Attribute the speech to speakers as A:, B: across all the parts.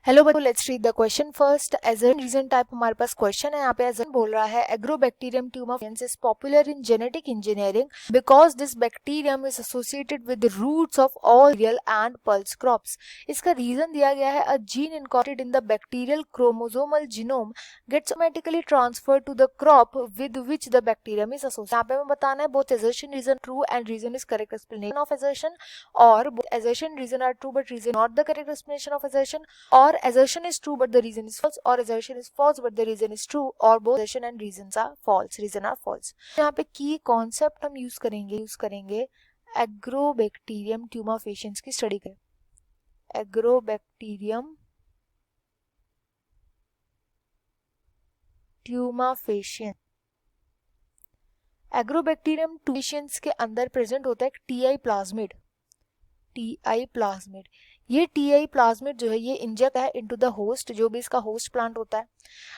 A: Hello बच्चों, let's read the question first. As reason type हमारे पास क्वेश्चन है। यहाँ पे एज बोल रहा है agrobacterium tumour is popular in genetic engineering because this bacterium is associated with the roots of all real and pulse crops. इसका reason दिया गया है a gene incorporated in the bacterial chromosomal genome gets automatically transfer to the crop with which the bacterium is associated. यहाँ पे हमें बताना है both assertion reason true and reason is correct explanation of assertion, और assertion reason are true but reason not the correct explanation of assertion, or assertion is true but the reason is false, or assertion is false but the reason is true, or both assertion and reasons are false, reason are false। यहाँ पे की concept हम use करेंगे agrobacterium ट्यूमाफेशियंस की study करें। Agrobacterium ट्यूमाफेशियन, agrobacterium ट्यूमाफेशियंस के अंदर present होता है एक टीआई प्लाज्मिड। ये टीआई प्लाज्मिड जो है ये इंजेक्ट है इनटू द होस्ट, जो भी इसका होस्ट प्लांट होता है।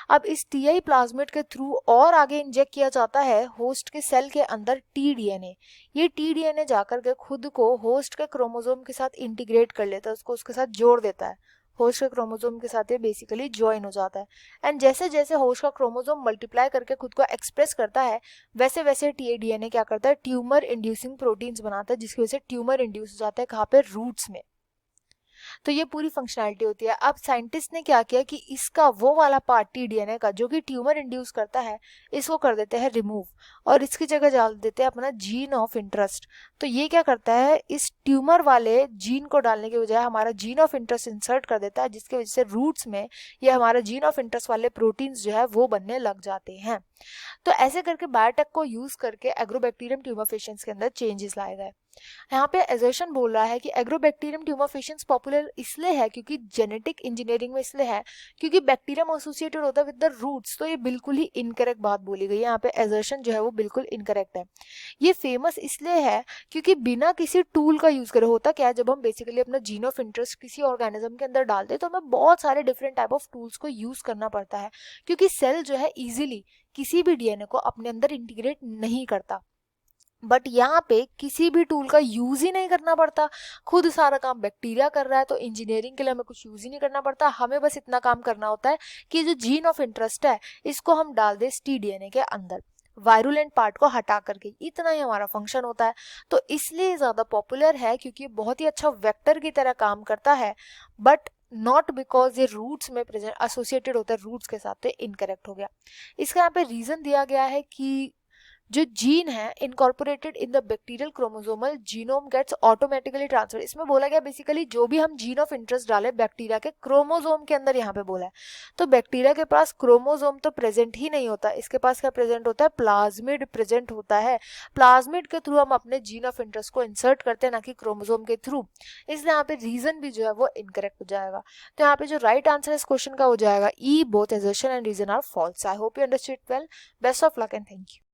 A: अब इस टीआई प्लाज्मिड के थ्रू और आगे इंजेक्ट किया जाता है होस्ट के सेल के अंदर टीडीएनए। ये टीडीएनए जाकर के खुद को होस्ट के क्रोमोसोम के साथ इंटीग्रेट कर लेता है, उसको उसके साथ जोड़ देता है। होस्ट के क्रोमोसोम के साथ ये बेसिकली ज्वाइन हो जाता है। एंड जैसे जैसे होस्ट का क्रोमोसोम मल्टीप्लाई करके खुद को एक्सप्रेस करता है, वैसे वैसे टीडीएनए क्या करता है, ट्यूमर इंड्यूसिंग प्रोटीन्स बनाता है, जिसकी वजह से ट्यूमर इंड्यूस हो जाता है। कहाँ पे? रूट्स में। तो ये पूरी फंक्शनैलिटी होती है। अब साइंटिस्ट ने क्या किया कि इसका वो वाला पार्ट टीडीएनए का जो कि ट्यूमर इंड्यूस करता है, इसको कर देते हैं रिमूव, और इसकी जगह डाल देते हैं अपना जीन ऑफ इंटरेस्ट। तो ये क्या करता है, इस ट्यूमर वाले जीन को डालने के बजाय हमारा जीन ऑफ इंटरेस्ट इंसर्ट कर देता है, जिसकी वजह से रूट्स में ये हमारा जीन ऑफ इंटरेस्ट वाले प्रोटीन्स जो है वो बनने लग जाते हैं। तो ऐसे करके बायोटेक को यूज करके एग्रोबैक्टीरियम ट्यूमाफेशियंस के अंदर चेंजेस लाए गए। यहाँ पे एजर्शन बोल रहा है कि एग्रोबैक्टीरियम ट्यूमाफेशियंस पॉपुलर इसलिए है क्योंकि जेनेटिक इंजीनियरिंग में इसलिए है क्योंकि बैक्टीरियम एसोसिएटेड होता है विद द रूट्स। तो ये बिल्कुल ही इनकरेक्ट बात बोली गई है। यहाँ पे एजर्शन जो है वो बिल्कुल इनकरेक्ट है। ये फेमस इसलिए है क्योंकि बिना किसी टूल का यूज करे, होता क्या है जब हम बेसिकली अपना जीन ऑफ इंटरेस्ट किसी ऑर्गेनिज्म के अंदर डालते हैं तो हमें बहुत सारे डिफरेंट टाइप ऑफ टूल्स को यूज करना पड़ता है, क्योंकि सेल जो है इजीली किसी भी डीएनए को अपने अंदर इंटीग्रेट नहीं करता। बट यहाँ पे किसी भी टूल का यूज ही नहीं करना पड़ता, खुद सारा काम बैक्टीरिया कर रहा है। तो इंजीनियरिंग के लिए हमें कुछ यूज ही नहीं करना पड़ता, हमें बस इतना काम करना होता है कि जो जीन ऑफ इंटरेस्ट है इसको हम डाल दें टीडीएनए के अंदर, वायरुलेंट पार्ट को हटा करके। इतना ही हमारा फंक्शन होता है। तो इसलिए ज्यादा पॉपुलर है क्योंकि बहुत ही अच्छा वेक्टर की तरह काम करता है, बट नॉट बिकॉज ये रूट्स में प्रेजेंट एसोसिएटेड होता है रूट्स के साथ। तो इनकरेक्ट हो गया। इसका यहाँ पे रीजन दिया गया है कि जो जीन है incorporated in the bacterial chromosomal genome gets automatically transfer. इसमें बोला गया बेसिकली जो भी हम जीन ऑफ इंटरेस्ट डाले बैक्टीरिया के क्रोमोसोम के अंदर, यहाँ पे बोला है। तो बैक्टीरिया के पास क्रोमोसोम तो प्रेजेंट ही नहीं होता, इसके पास क्या प्रेजेंट होता है, प्लाज्मिड प्रेजेंट होता है। प्लाज्मिड के थ्रू हम अपने जीन ऑफ इंटरेस्ट को इंसर्ट करते हैं, ना कि क्रोमोसोम के थ्रू। इसलिए यहाँ पे रीजन भी जो है वो इनकरेक्ट हो जाएगा। तो यहाँ पे जो राइट आंसर इस क्वेश्चन का हो जाएगा E, both assertion and reason are false. I hope you understood well. Best of luck and thank you.